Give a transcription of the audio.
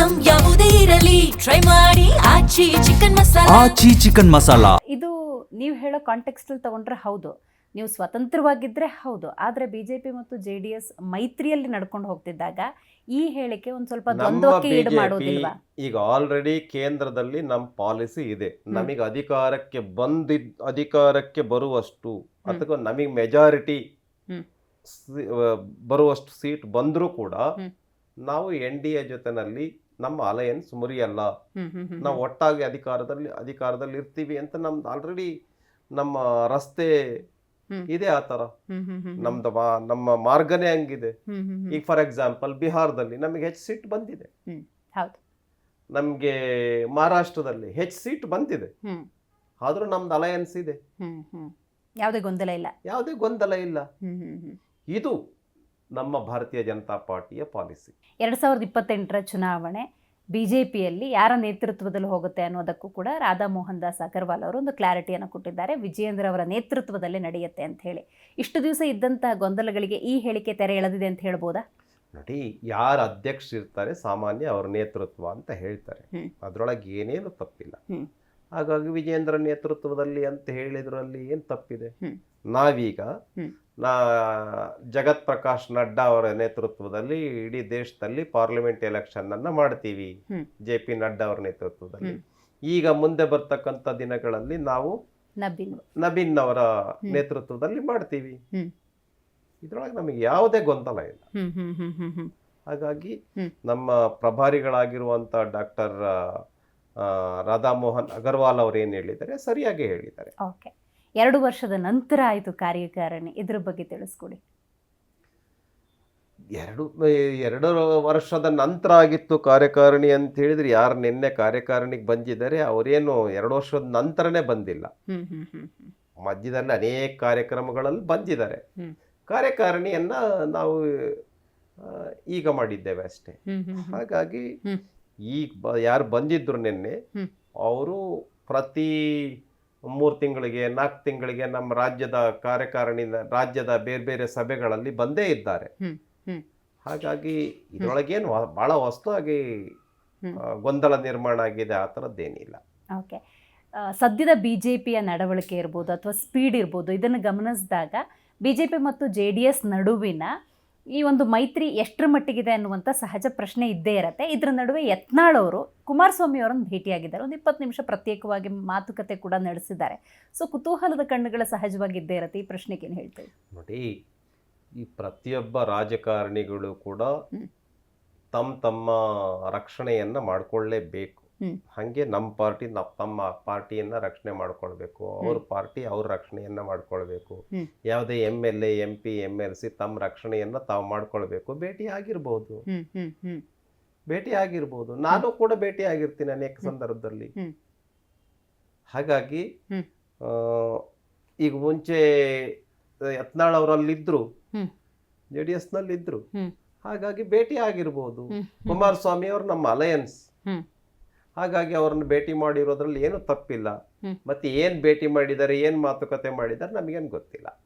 Item ಯಾವುದೇ ಇರಲಿ try ಮಾಡಿ ಆಚಿ ಚಿಕನ್ ಮಸಾಲಾ. ಆಚಿ ಚಿಕನ್ ಮಸಾಲಾ. ಇದು ನೀವು ಹೇಳೋ ಕಾಂಟೆಕ್ಸ್ಟಲ್ಲಿ ತಗೊಂಡ್ರೆ ಹೌದು, ನೀವು ಸ್ವತಂತ್ರವಾಗಿದ್ದರೆ ಹೌದು. ಆದರೆ ಬಿಜೆಪಿ ಮತ್ತು JDS ಮೈತ್ರಿಯಲ್ಲಿ ನಡ್ಕೊಂಡು ಹೋಗ್ತಿದ್ದಾಗ ಈ ಹೇಳಿಕೆ ಒಂದು ಸ್ವಲ್ಪ ನಮ್ಮ ದ್ವಂದ್ವಕ್ಕೆ ಈಡು ಬಿಜೆಪಿ ಮಾಡೋದಿಲ್ವಾ? ಈಗ ಆಲ್ರೆಡಿ ಕೇಂದ್ರದಲ್ಲಿ ನಮ್ಮ ಪಾಲಿಸಿ ಇದೆ. ನಮಗೆ ಅಧಿಕಾರಕ್ಕೆ ಬರುವಷ್ಟು ಅಥವಾ ನಮಗೆ ಮೆಜಾರಿಟಿ ಹ್ಮ್. ಬರುವಷ್ಟು ಸೀಟ್ ಬಂದರೂ ಕೂಡ ನಾವು NDA ಜೊತೆನಲ್ಲಿ ನಮ್ಮ ಅಲಯನ್ಸ್ ಮುರಿಯಲ್ಲ, ನಾವು ಒಟ್ಟಾಗಿ ಅಧಿಕಾರದಲ್ಲಿ ಇರ್ತೀವಿ ಅಂತ ನಮ್ದು ಆಲ್ರೆಡಿ ನಮ್ಮ ರಸ್ತೆ ಇದೆ. ಆ ತರ ನಮ್ಮ ಮಾರ್ಗನೇ ಹಂಗಿದೆ. ಈಗ ಫಾರ್ ಎಕ್ಸಾಂಪಲ್ ಬಿಹಾರದಲ್ಲಿ ನಮಗೆ ಹೆಚ್ಚು ಸೀಟ್ ಬಂದಿದೆ, ಹೌದು. ನಮ್ಗೆ ಮಹಾರಾಷ್ಟ್ರದಲ್ಲಿ ಹೆಚ್ಚು ಸೀಟ್ ಬಂದಿದೆ, ಆದ್ರೂ ನಮ್ದು ಅಲಯನ್ಸ್ ಇದೆ. ಯಾವುದೇ ಗೊಂದಲ ಇಲ್ಲ, ಯಾವುದೇ ಗೊಂದಲ ಇಲ್ಲ. ಇದು ನಮ್ಮ ಭಾರತೀಯ ಜನತಾ ಪಾರ್ಟಿಯ ಪಾಲಿಸಿ. 2028ರ ಚುನಾವಣೆ ಬಿಜೆಪಿಯಲ್ಲಿ ಯಾರ ನೇತೃತ್ವದಲ್ಲಿ ಹೋಗುತ್ತೆ ಅನ್ನೋದಕ್ಕೂ ಕೂಡ ರಾಧಾ ಮೋಹನ್ ದಾಸ್ ಅಗರ್ವಾಲ್ ಅವರು ಒಂದು ಕ್ಲಾರಿಟಿಯನ್ನು ಕೊಟ್ಟಿದ್ದಾರೆ. ವಿಜಯೇಂದ್ರ ಅವರ ನೇತೃತ್ವದಲ್ಲಿ ನಡೆಯುತ್ತೆ ಅಂತ ಹೇಳಿ. ಇಷ್ಟು ದಿವಸ ಇದ್ದಂತಹ ಗೊಂದಲಗಳಿಗೆ ಈ ಹೇಳಿಕೆ ತೆರೆ ಎಳೆದಿದೆ ಅಂತ ಹೇಳ್ಬೋದಾ? ನೋಡಿ, ಯಾರು ಅಧ್ಯಕ್ಷರಿರ್ತಾರೆ ಸಾಮಾನ್ಯ ಅವ್ರ ನೇತೃತ್ವ ಅಂತ ಹೇಳ್ತಾರೆ, ಅದ್ರೊಳಗೆ ಏನೇನು ತಪ್ಪಿಲ್ಲ. ಹಾಗಾಗಿ ವಿಜಯೇಂದ್ರ ನೇತೃತ್ವದಲ್ಲಿ ಅಂತ ಹೇಳಿದ್ರಲ್ಲಿ ಏನು ತಪ್ಪಿದೆ? ನಾವೀಗ ಜಗತ್ ಪ್ರಕಾಶ್ ನಡ್ಡಾ ಅವರ ನೇತೃತ್ವದಲ್ಲಿ ಇಡೀ ದೇಶದಲ್ಲಿ ಪಾರ್ಲಿಮೆಂಟ್ ಎಲೆಕ್ಷನ್ ಅನ್ನ ಮಾಡ್ತೀವಿ, JP ನಡ್ಡಾ ಅವರ ನೇತೃತ್ವದಲ್ಲಿ. ಈಗ ಮುಂದೆ ಬರ್ತಕ್ಕಂಥ ದಿನಗಳಲ್ಲಿ ನಾವು ನಬೀನ್ ಅವರ ನೇತೃತ್ವದಲ್ಲಿ ಮಾಡ್ತೀವಿ. ಇದ್ರೊಳಗೆ ನಮಗೆ ಯಾವುದೇ ಗೊಂದಲ ಇಲ್ಲ. ಹಾಗಾಗಿ ನಮ್ಮ ಪ್ರಭಾರಿಗಳಾಗಿರುವಂತ ಡಾಕ್ಟರ್ ರಾಧಾ ಮೋಹನ್ ಅಗರ್ವಾಲ್ ಅವರು ಏನು ಹೇಳಿದ್ದಾರೆ ಸರಿಯಾಗಿ ಹೇಳಿದ್ದಾರೆ. ಓಕೆ, 2 ವರ್ಷದ ನಂತರ ಆಯಿತು ಕಾರ್ಯಕಾರಿಣಿ, ಇದ್ರ ಬಗ್ಗೆ ತಿಳಿಸ್ಕೊಡಿ. 2 ವರ್ಷದ ನಂತರ ಆಗಿತ್ತು ಕಾರ್ಯಕಾರಿಣಿ ಅಂತ ಹೇಳಿದ್ರೆ, ಯಾರು ನಿನ್ನೆ ಕಾರ್ಯಕಾರಿಣಿಗೆ ಬಂದಿದ್ದಾರೆ ಅವರೇನು 2 ವರ್ಷದ ನಂತರನೇ ಬಂದಿಲ್ಲ. ಮಧ್ಯದಲ್ಲಿ ಅನೇಕ ಕಾರ್ಯಕ್ರಮಗಳಲ್ಲಿ ಬಂದಿದ್ದಾರೆ. ಕಾರ್ಯಕಾರಿಣಿಯನ್ನ ನಾವು ಈಗ ಮಾಡಿದ್ದೇವೆ ಅಷ್ಟೇ. ಹಾಗಾಗಿ ಈಗ ಯಾರು ಬಂದಿದ್ರು ನಿನ್ನೆ, ಅವರು ಪ್ರತಿ 3 ತಿಂಗಳಿಗೆ 4 ತಿಂಗಳಿಗೆ ನಮ್ಮ ರಾಜ್ಯದ ರಾಜ್ಯದ ಬೇರೆ ಬೇರೆ ಸಭೆಗಳಲ್ಲಿ ಬಂದೇ ಇದ್ದಾರೆ. ಹಾಗಾಗಿ ಇದರೊಳಗೇನು ಬಹಳ ಹೊಸದಾಗಿ ಗೊಂದಲ ನಿರ್ಮಾಣ ಆಗಿದೆ, ಆ ಥರದ್ದೇನಿಲ್ಲ. ಓಕೆ, ಸದ್ಯದ ಬಿಜೆಪಿಯ ನಡವಳಿಕೆ ಇರ್ಬೋದು ಅಥವಾ ಸ್ಪೀಡ್ ಇರ್ಬೋದು, ಇದನ್ನು ಗಮನಿಸಿದಾಗ ಬಿಜೆಪಿ ಮತ್ತು JDS ನಡುವಿನ ಈ ಒಂದು ಮೈತ್ರಿ ಎಷ್ಟರ ಮಟ್ಟಿಗಿದೆ ಅನ್ನುವಂಥ ಸಹಜ ಪ್ರಶ್ನೆ ಇದ್ದೇ ಇರುತ್ತೆ. ಇದರ ನಡುವೆ ಯತ್ನಾಳ್ ಅವರು ಕುಮಾರಸ್ವಾಮಿ ಅವರನ್ನು ಭೇಟಿಯಾಗಿದ್ದಾರೆ, ಒಂದು 20 ನಿಮಿಷ ಪ್ರತ್ಯೇಕವಾಗಿ ಮಾತುಕತೆ ಕೂಡ ನಡೆಸಿದ್ದಾರೆ. ಸೊ ಕುತೂಹಲದ ಕಣ್ಣುಗಳ ಸಹಜವಾಗಿ ಇದ್ದೇ ಇರುತ್ತೆ. ಈ ಪ್ರಶ್ನೆಗೆ ಏನು ಹೇಳ್ತೇವೆ? ನೋಡಿ, ಈ ಪ್ರತಿಯೊಬ್ಬ ರಾಜಕಾರಣಿಗಳು ಕೂಡ ತಮ್ಮ ರಕ್ಷಣೆಯನ್ನ ಮಾಡ್ಕೊಳ್ಳೇಬೇಕು. ಹಾಗೆ ನಮ್ಮ ಪಾರ್ಟಿ ತಮ್ಮ ಪಾರ್ಟಿಯನ್ನ ರಕ್ಷಣೆ ಮಾಡ್ಕೊಳ್ಬೇಕು, ಅವ್ರ ಪಾರ್ಟಿ ಅವ್ರ ರಕ್ಷಣೆಯನ್ನ ಮಾಡ್ಕೊಳ್ಬೇಕು. ಯಾವುದೇ MLA MP MLC ತಮ್ಮ ರಕ್ಷಣೆಯನ್ನ ತಾವು ಮಾಡ್ಕೊಳ್ಬೇಕು. ಭೇಟಿ ಆಗಿರ್ಬೋದು, ನಾನು ಕೂಡ ಭೇಟಿ ಆಗಿರ್ತೀನಿ ಅನೇಕ ಸಂದರ್ಭದಲ್ಲಿ. ಹಾಗಾಗಿ ಈಗ ಮುಂಚೆ ಯತ್ನಾಳ್ ಅವರಲ್ಲಿದ್ರು, JDS ನಲ್ಲಿದ್ರು, ಹಾಗಾಗಿ ಭೇಟಿ ಆಗಿರ್ಬೋದು. ಕುಮಾರಸ್ವಾಮಿ ಅವರು ನಮ್ಮ ಅಲಯನ್ಸ್, ಹಾಗಾಗಿ ಅವ್ರನ್ನ ಭೇಟಿ ಮಾಡಿರೋದ್ರಲ್ಲಿ ಏನು ತಪ್ಪಿಲ್ಲ. ಮತ್ತೆ ಏನ್ ಭೇಟಿ ಮಾಡಿದ್ದಾರೆ, ಏನ್ ಮಾತುಕತೆ ಮಾಡಿದ್ದಾರೆ ನಮಗೇನು ಗೊತ್ತಿಲ್ಲ.